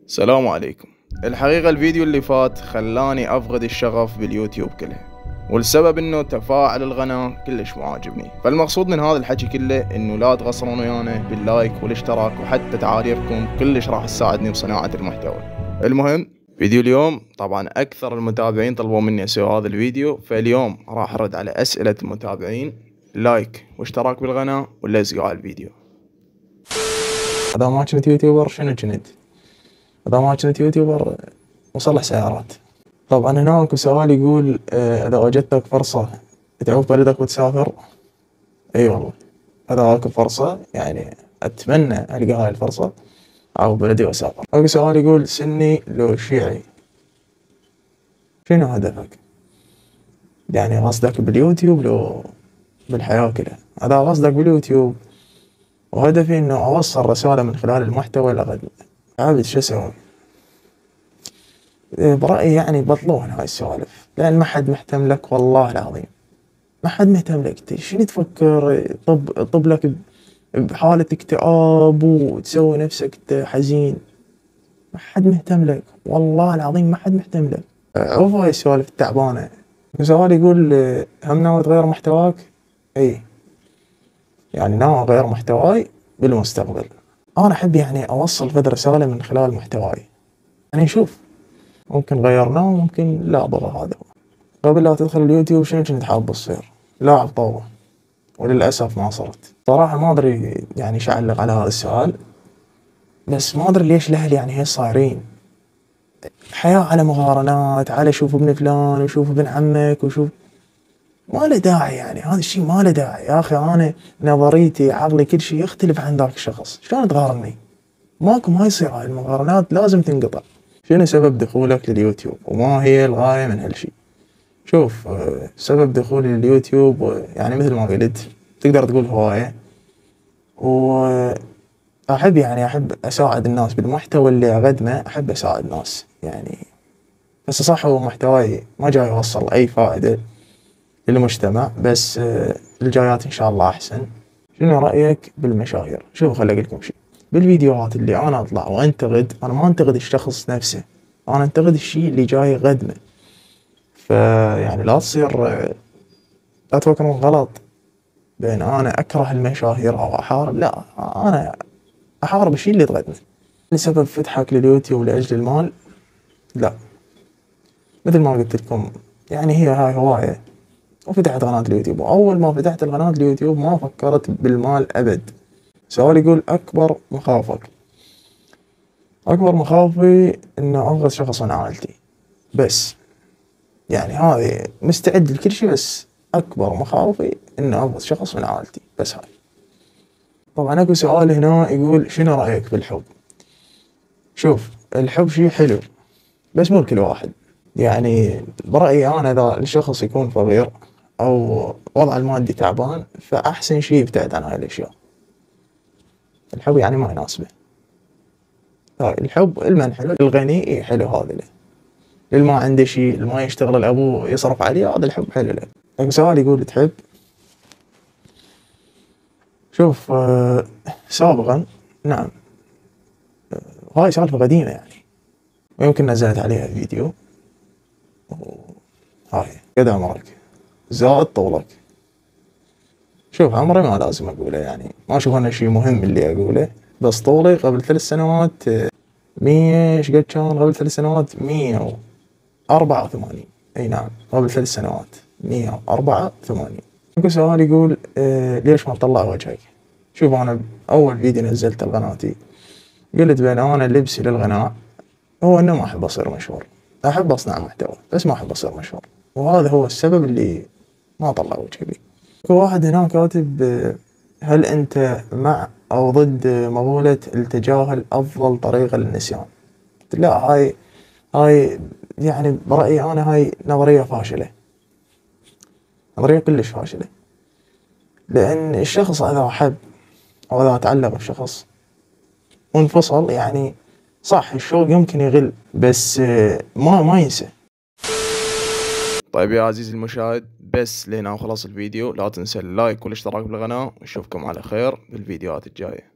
السلام عليكم. الحقيقة الفيديو اللي فات خلاني أفقد الشغف باليوتيوب كله، والسبب انه تفاعل القناة كلش مو عاجبني. فالمقصود من هذا الحكي كله انه لا تقصرون ويانا باللايك والاشتراك، وحتى تعاليقكم كلش راح تساعدني بصناعة المحتوى. المهم فيديو اليوم، طبعا اكثر المتابعين طلبوا مني اسوي هذا الفيديو، فاليوم راح ارد على اسئلة المتابعين. لايك واشتراك بالقناة وليتس جو على الفيديو. اذا ما كنت يوتيوبر شنو كنت؟ اذا ما كنت يوتيوبر مصلح سيارات. طبعا هنا اكو سؤال يقول اذا وجدتك فرصة تعوف بلدك وتسافر. اي والله اذا اكو فرصة يعني اتمنى القى هاي الفرصة اعوف بلدي واسافر. اكو سؤال يقول سني لو شيعي، شنو هدفك؟ يعني قصدك باليوتيوب لو بالحياة كلها؟ اذا قصدك باليوتيوب وهدفي انه اوصل رسالة من خلال المحتوى لغد عابد شو اسوي؟ برأيي يعني بطلوهن هاي السوالف، لأن ما حد مهتم لك والله العظيم، ما حد مهتم لك. شنو تفكر طب لك بحالة اكتئاب وتسوي نفسك حزين؟ ما حد مهتم لك والله العظيم، ما حد مهتم لك. عوف هاي السوالف التعبانة. سؤال يقول هم ناوي تغير محتواك؟ اي يعني ناوي اغير محتواي بالمستقبل. انا احب يعني اوصل فد رسالة من خلال محتواي. يعني شوف، ممكن غيرناه وممكن لا ضر. هذا قبل لا تدخل اليوتيوب شنو كنت حاب تصير؟ لاعب طاولة، وللأسف ما صرت. صراحة ما أدري يعني شو أعلق على هذا السؤال، بس ما أدري ليش الأهل يعني هيك صايرين. الحياة على مقارنات، على شوف ابن فلان وشوف ابن عمك وشوف، ما له داعي. يعني هذا الشيء ما له داعي يا أخي. أنا نظريتي عقلي كل شيء يختلف عن ذاك الشخص، شلون تقارني؟ ماكو، ما يصير. هاي المقارنات لازم تنقطع. شنو سبب دخولك لليوتيوب وما هي الغاية من هالشيء؟ شوف، سبب دخولي لليوتيوب يعني مثل ما قلت تقدر تقول هواية، وأحب يعني أحب أساعد الناس بالمحتوى اللي أقدمه. أحب أساعد الناس يعني، بس صح هو محتواي ما جاي يوصل أي فائدة للمجتمع، بس الجايات إن شاء الله أحسن. شنو رأيك بالمشاهير؟ شوف خلي أقول لكم شيء، بالفيديوهات اللي أنا أطلع وأنتقد، أنا ما أنتقد الشخص نفسه، أنا أنتقد الشيء اللي جاي يقدمه. فيعني لا تصير، لا تفكرون غلط بين أنا أكره المشاهير أو أحارب. لا، أنا أحارب الشيء اللي تقدمه. لسبب فتحك لليوتيوب لأجل المال؟ لا، مثل ما قلت لكم يعني هي هاي هواية، وفتحت قناة اليوتيوب. وأول ما فتحت القناة اليوتيوب ما فكرت بالمال أبد. سؤال يقول أكبر مخاوفك؟ أكبر مخاوفي إنه أنقذ شخص من عائلتي بس. يعني هذه مستعد لكل شيء، بس أكبر مخاوفي إنه أنقذ شخص من عائلتي بس. هاي طبعا. اكو سؤال هنا يقول شنو رأيك بالحب؟ شوف، الحب شيء حلو بس مو لكل واحد. يعني برأيي أنا إذا الشخص يكون فقير أو وضعه المادي تعبان، فأحسن شيء يبتعد عن هاي الأشياء. الحب يعني ما يناسبه. الحب المن حلو، الغني حلو هذا له، اللي ما عنده شيء، اللي ما يشتغل الأبو يصرف عليه، هذا الحب حلو له. اكو سؤال يقول تحب؟ شوف، سابقا نعم، هاي سالفة قديمة يعني، ويمكن نزلت عليها فيديو. هاي قد عمرك زائد طولك. شوف، عمري ما لازم أقوله، يعني ما أشوف أنه شيء مهم اللي أقوله، بس طولي قبل 3 سنوات 100، ايش قد كان قبل 3 سنوات؟ 184. اي نعم، قبل 3 سنوات 184. اكو سؤال يقول ليش ما تطلع وجهك؟ شوف، أنا أول فيديو نزلته لقناتي قلت بين أنا لبسي للغناء هو إنه ما أحب أصير مشهور. أحب أصنع محتوى بس ما أحب أصير مشهور، وهذا هو السبب اللي ما طلع وجهي بي. واحد هنا كاتب هل أنت مع أو ضد مقولة التجاهل أفضل طريقة للنسيان؟ لا، هاي يعني برأيي أنا هاي نظرية فاشلة، نظرية كلش فاشلة. لأن الشخص إذا حب أو إذا تعلق بشخص وانفصل، يعني صح الشوق يمكن يغل، بس ما ينسى. طيب يا عزيزي المشاهد، بس لهنا وخلص الفيديو. لا تنسى اللايك والاشتراك بالقناة، ونشوفكم على خير بالفيديوهات الجاية.